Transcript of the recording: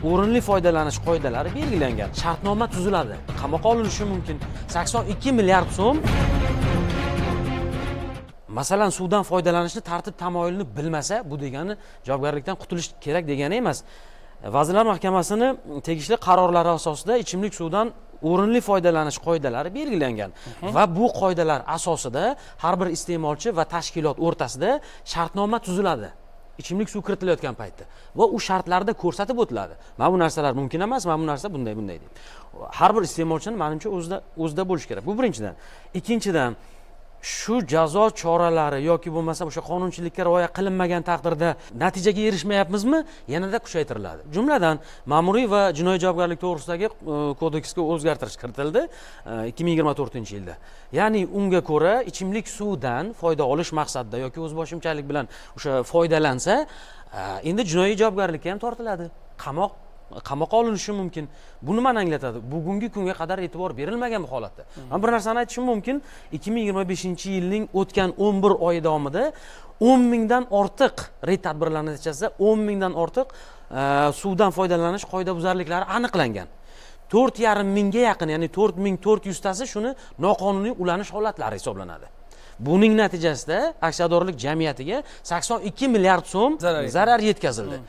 o'rinli foydalanish qoidalari belgilangan. Shartnoma tuziladi. Qamoqqa olinishi mumkin. 82 milliard so'm. Masalan, suvdan foydalanishni tartib tamoyilini bilmasa, bu degani javobgarlikdan qutulish kerak degani emas. Vazirlar Mahkamasining tegishli qarorlari asosida ichimlik suvdan o'rinli foydalanish qoidalari belgilangan va bu qoidalar asosida har bir iste'molchi va tashkilot o'rtasida shartnoma tuziladi. Ichimlik suv kiritilayotgan paytda va u shartlarda ko'rsatib o'tiladi. Mana bu narsalar mumkin emas, mana bu narsa bunday deb. Har bir iste'molchining menimcha o'zida bo'lishi kerak. Bu birinchidan. Ikkinchidan, shu jazo choralari yoki bo'lmasa o'sha qonunchilikka rioya qilinmagan taqdirda natijaga erishmayapmizmi, yanada kuchaytiriladi. Jumladan, ma'muriy va jinoiy javobgarlik to'g'risidagi kodeksga o'zgartirish kiritildi 2024-yilda. Ya'ni unga ko'ra ichimlik suvdan foyda olish maqsadida yoki o'zboshimchalik bilan o'sha foydalansa, endi jinoiy javobgarlikka ham tortiladi. Qamoqqa olinishi mumkin. Bu nimani anglatadi? Bugungi kunga qadar e'tibor berilmagan bu holatda. Men bir narsani aytishim mumkin. 2025-yilning o'tgan 11 oyi davomida 10 mingdan ortiq reyd tadbirlari natijasida 10 mingdan ortiq suvdan foydalanish qoidabuzarliklari aniqlangan. 4,5 mingga yaqin, ya'ni 4400 tasi shuni noqonuniy ulanish holatlari hisoblanadi. Buning natijasida aksiyadorlik jamiyatiga 82 milliard so'm zarar yetkazildi.